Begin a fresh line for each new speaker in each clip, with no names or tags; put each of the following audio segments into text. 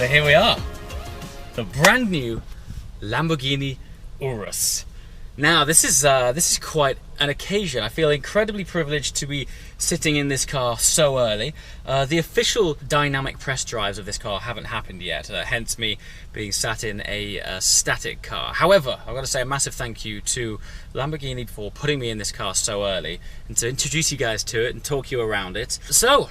So here we are, the brand new Lamborghini Urus. Now this is quite an occasion. I feel incredibly privileged to be sitting in this car so early. The official dynamic press drives of this car haven't happened yet, hence me being sat in a static car. However, I've got to say a massive thank you to Lamborghini for putting me in this car so early and to introduce you guys to it and talk you around it. So,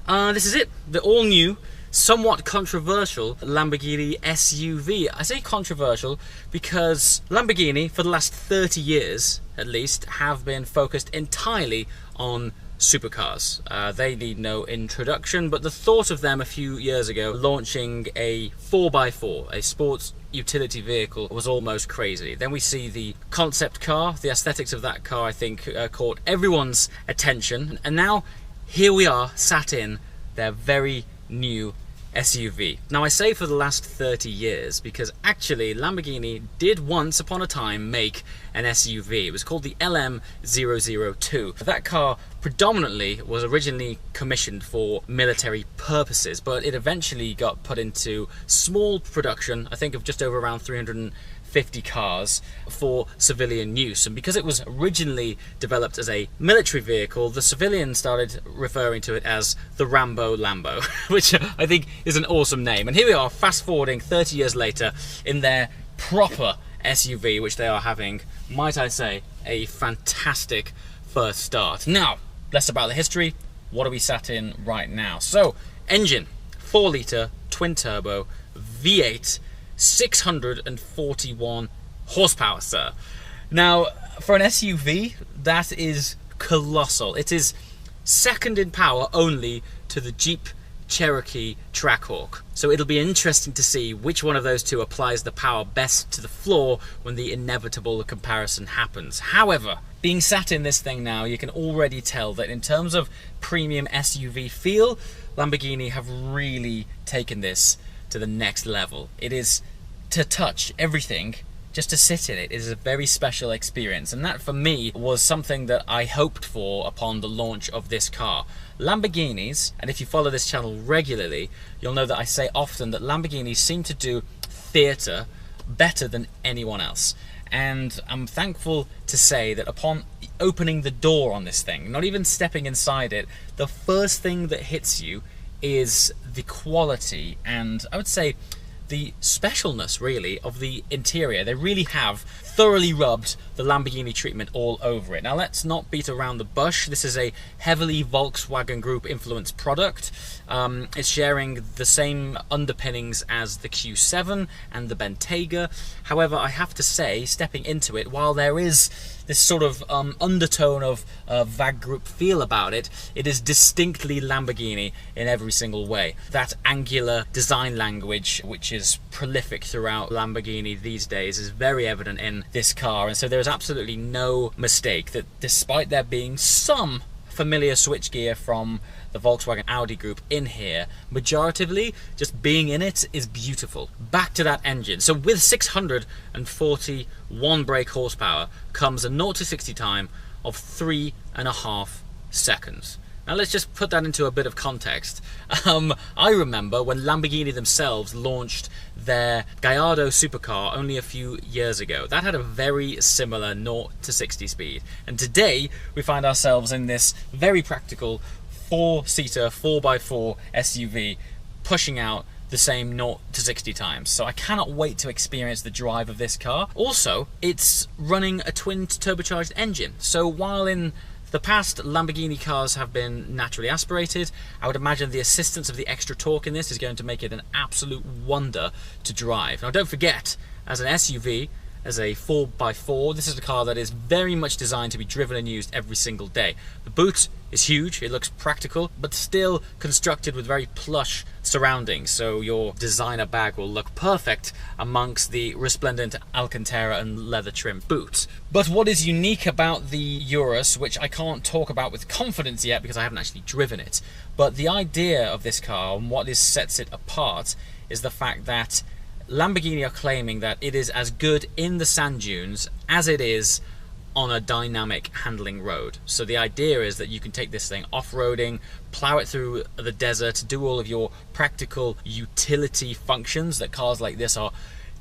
this is it, the all-new, somewhat controversial Lamborghini SUV. I say controversial because Lamborghini, for the last 30 years at least, have been focused entirely on supercars. They need no introduction, but the thought of them a few years ago launching a 4x4, a sports utility vehicle, was almost crazy. Then we see the concept car. The aesthetics of that car, I think, caught everyone's attention, and now here we are sat in their very new SUV. Now I say for the last 30 years because actually Lamborghini did once upon a time make an SUV. It was called the LM002. That car predominantly was originally commissioned for military purposes, but it eventually got put into small production, I think of just over around 350 cars for civilian use. And because it was originally developed as a military vehicle, the civilians started referring to it as the Rambo Lambo, which I think is an awesome name. And here we are, fast forwarding 30 years later in their proper SUV, which they are having, might I say, a fantastic first start. Now, less about the history. What are we sat in right now? So, engine, 4-litre, twin-turbo, V8, 641 horsepower, sir. Now, for an SUV, that is colossal. It is second in power only to the Jeep Cherokee Trackhawk. So it'll be interesting to see which one of those two applies the power best to the floor when the inevitable comparison happens. However, being sat in this thing now, you can already tell that in terms of premium SUV feel, Lamborghini have really taken this to the next level. It is, to touch everything, just to sit in it is a very special experience, and that for me was something that I hoped for upon the launch of this car. Lamborghinis, and if you follow this channel regularly, you'll know that I say often that Lamborghinis seem to do theatre better than anyone else. And I'm thankful to say that upon opening the door on this thing, not even stepping inside it, the first thing that hits you is the quality and, I would say, the specialness, really, of the interior. They really have thoroughly rubbed the Lamborghini treatment all over it. Now, let's not beat around the bush. This is a heavily Volkswagen Group influenced product. It's sharing the same underpinnings as the Q7 and the Bentayga. However, I have to say, stepping into it, while there is this sort of undertone of VAG Group feel about it, it is distinctly Lamborghini in every single way. That angular design language, which is prolific throughout Lamborghini these days, is very evident in this car, and so there is absolutely no mistake that despite there being some familiar switchgear from the Volkswagen Audi group in here, majoritively just being in it is beautiful. Back to that engine. So with 641 brake horsepower comes a 0 to 60 time of 3.5 seconds. Now let's just put that into a bit of context. I remember when Lamborghini themselves launched their Gallardo supercar only a few years ago. That had a very similar 0 to 60 speed. And today we find ourselves in this very practical 4-seater 4x4 SUV pushing out the same 0 to 60 times. So I cannot wait to experience the drive of this car. Also, it's running a twin turbocharged engine. So while in the past Lamborghini cars have been naturally aspirated, I would imagine the assistance of the extra torque in this is going to make it an absolute wonder to drive. Now don't forget, as an SUV, as a 4x4, this is a car that is very much designed to be driven and used every single day. The boot is huge, it looks practical, but still constructed with very plush surroundings, so your designer bag will look perfect amongst the resplendent Alcantara and leather trim boot. But what is unique about the Urus, which I can't talk about with confidence yet because I haven't actually driven it, but the idea of this car and what sets it apart is the fact that Lamborghini are claiming that it is as good in the sand dunes as it is on a dynamic handling road. So the idea is that you can take this thing off-roading, plow it through the desert, do all of your practical utility functions that cars like this are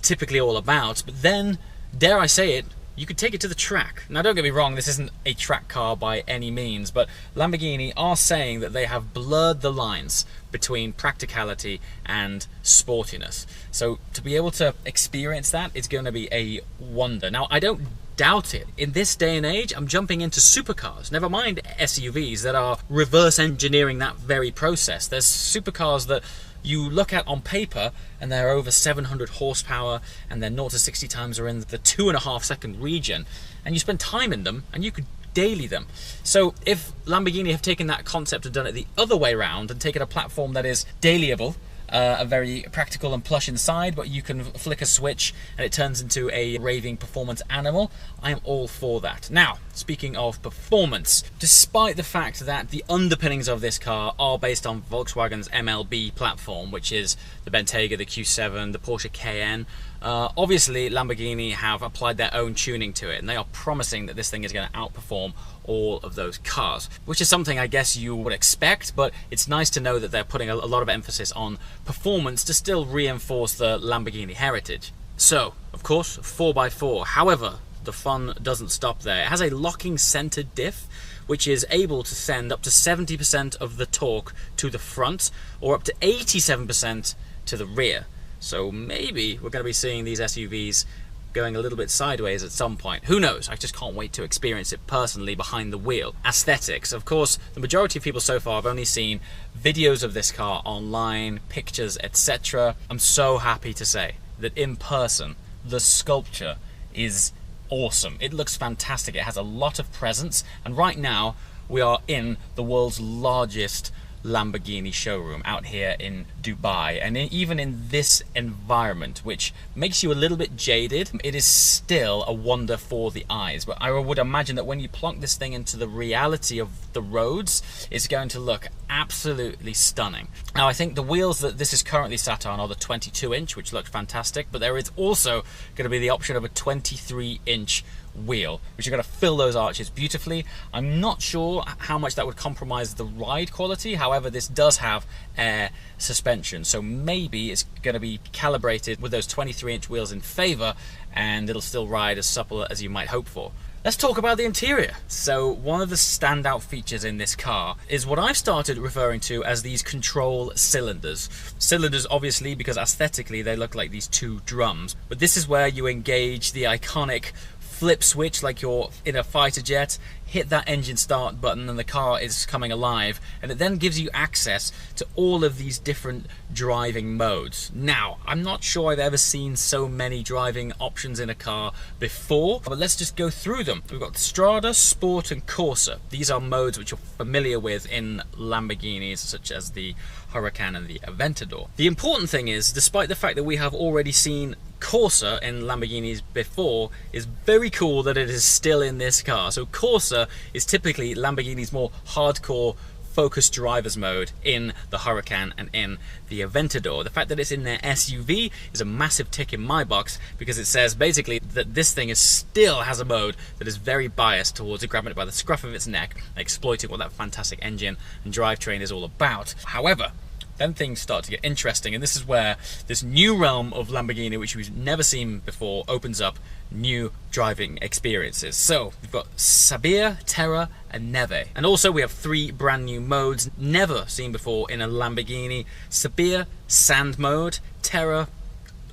typically all about, but then, dare I say it, you could take it to the track. Now don't get me wrong, this isn't a track car by any means, but Lamborghini are saying that they have blurred the lines between practicality and sportiness. So to be able to experience that, it's going to be a wonder. Now I don't doubt it. In this day and age, I'm jumping into supercars, never mind SUVs, that are reverse engineering that very process. There's supercars that you look at on paper and they're over 700 horsepower and their 0 to 60 times are in the 2.5 second region, and you spend time in them and you could daily them. So if Lamborghini have taken that concept and done it the other way around and taken a platform that is dailyable, a very practical and plush inside, but you can flick a switch and it turns into a raving performance animal, I am all for that. Now, speaking of performance, despite the fact that the underpinnings of this car are based on Volkswagen's MLB platform, which is the Bentayga, the Q7, the Porsche Cayenne, obviously Lamborghini have applied their own tuning to it, and they are promising that this thing is going to outperform all of those cars, which is something I guess you would expect, but it's nice to know that they're putting a lot of emphasis on performance to still reinforce the Lamborghini heritage. So, of course, 4x4. However, the fun doesn't stop there. It has a locking center diff, which is able to send up to 70% of the torque to the front, or up to 87% to the rear. So maybe we're going to be seeing these SUVs going a little bit sideways at some point. Who knows? I just can't wait to experience it personally behind the wheel. Aesthetics. Of course, the majority of people so far have only seen videos of this car online, pictures, etc. I'm so happy to say that in person, the sculpture is awesome. It looks fantastic. It has a lot of presence, and right now we are in the world's largest Lamborghini showroom out here in Dubai, and even in this environment, which makes you a little bit jaded, it is still a wonder for the eyes. But I would imagine that when you plonk this thing into the reality of the roads, it's going to look absolutely stunning. Now I think the wheels that this is currently sat on are the 22-inch, which looks fantastic, but there is also going to be the option of a 23-inch wheel, which are going to fill those arches beautifully. I'm not sure how much that would compromise the ride quality. However, this does have air suspension, so maybe it's going to be calibrated with those 23-inch wheels in favor, and it'll still ride as supple as you might hope for. Let's talk about the interior. So one of the standout features in this car is what I've started referring to as these control cylinders. Cylinders obviously because aesthetically they look like these two drums, but this is where you engage the iconic flip switch like you're in a fighter jet, hit that engine start button and the car is coming alive, and it then gives you access to all of these different driving modes. Now, I'm not sure I've ever seen so many driving options in a car before, but let's just go through them. We've got Strada, Sport and Corsa. These are modes which you're familiar with in Lamborghinis such as the Huracan and the Aventador. The important thing is, despite the fact that we have already seen Corsa in Lamborghinis before, is very cool that it is still in this car. So Corsa is typically Lamborghini's more hardcore focused drivers mode in the Huracan and in the Aventador. The fact that it's in their SUV is a massive tick in my box, because it says basically that this thing still has a mode that is very biased towards grabbing it by the scruff of its neck, exploiting what that fantastic engine and drivetrain is all about. However, then things start to get interesting, and this is where this new realm of Lamborghini, which we've never seen before, opens up new driving experiences. So we've got Sabia, Terra and Neve, and also we have 3 brand new modes never seen before in a Lamborghini: Sabia, sand mode; Terra,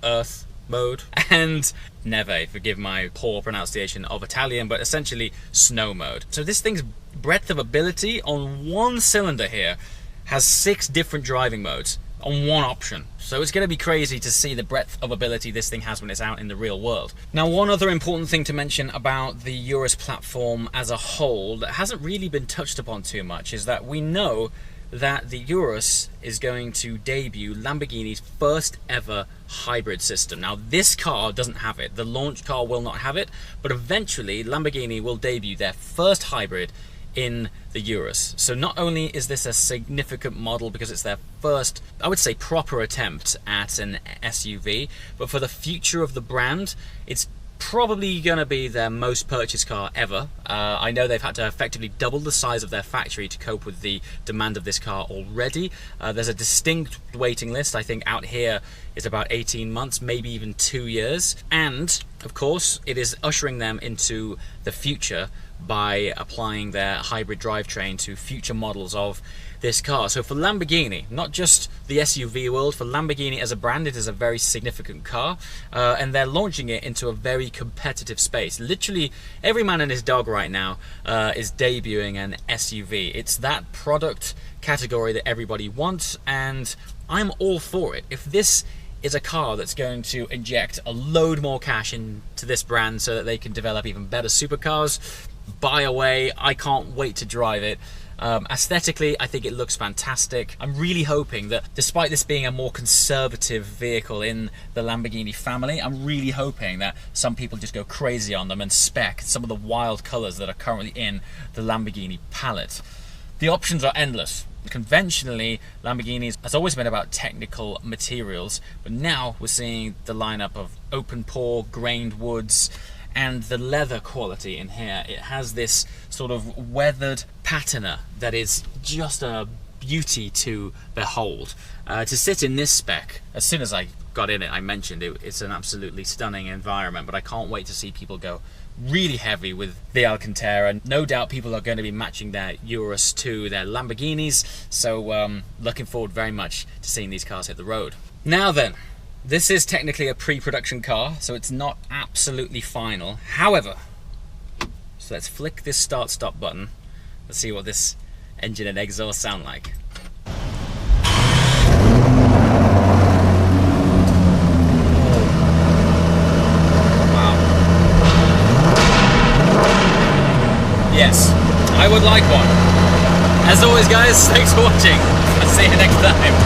earth mode; and Neve, forgive my poor pronunciation of Italian, but essentially snow mode. So this thing's breadth of ability on one cylinder here has 6 different driving modes on one option. So it's going to be crazy to see the breadth of ability this thing has when it's out in the real world. Now, one other important thing to mention about the Urus platform as a whole that hasn't really been touched upon too much is that we know that the Urus is going to debut Lamborghini's first ever hybrid system. Now, this car doesn't have it. The launch car will not have it, but eventually Lamborghini will debut their first hybrid in the Urus. So not only is this a significant model because it's their first, I would say, proper attempt at an SUV, but for the future of the brand, it's probably going to be their most purchased car ever. I know they've had to effectively double the size of their factory to cope with the demand of this car already. There's a distinct waiting list. I think out here is about 18 months, maybe even 2 years. And of course, it is ushering them into the future by applying their hybrid drivetrain to future models of this car. So for Lamborghini, not just the SUV world, for Lamborghini as a brand, it is a very significant car, and they're launching it into a very competitive space. Literally every man and his dog right now is debuting an SUV. It's that product category that everybody wants, and I'm all for it. If this is a car that's going to inject a load more cash into this brand so that they can develop even better supercars, buy away. I can't wait to drive it. Aesthetically, I think it looks fantastic. I'm really hoping that despite this being a more conservative vehicle in the Lamborghini family, I'm really hoping that some people just go crazy on them and spec some of the wild colors that are currently in the Lamborghini palette. The options are endless. Conventionally, Lamborghini has always been about technical materials, but now we're seeing the lineup of open pore, grained woods, and the leather quality in here. It has this sort of weathered patina that is just a beauty to behold. To sit in this spec, as soon as I got in it, I mentioned it's an absolutely stunning environment, but I can't wait to see people go really heavy with the Alcantara. No doubt people are going to be matching their Urus to their Lamborghinis, so looking forward very much to seeing these cars hit the road. Now then, this is technically a pre-production car, so it's not absolutely final. However, so let's flick this start-stop button. Let's see what this engine and exhaust sound like. Wow. Yes, I would like one. As always guys, thanks for watching. I'll see you next time.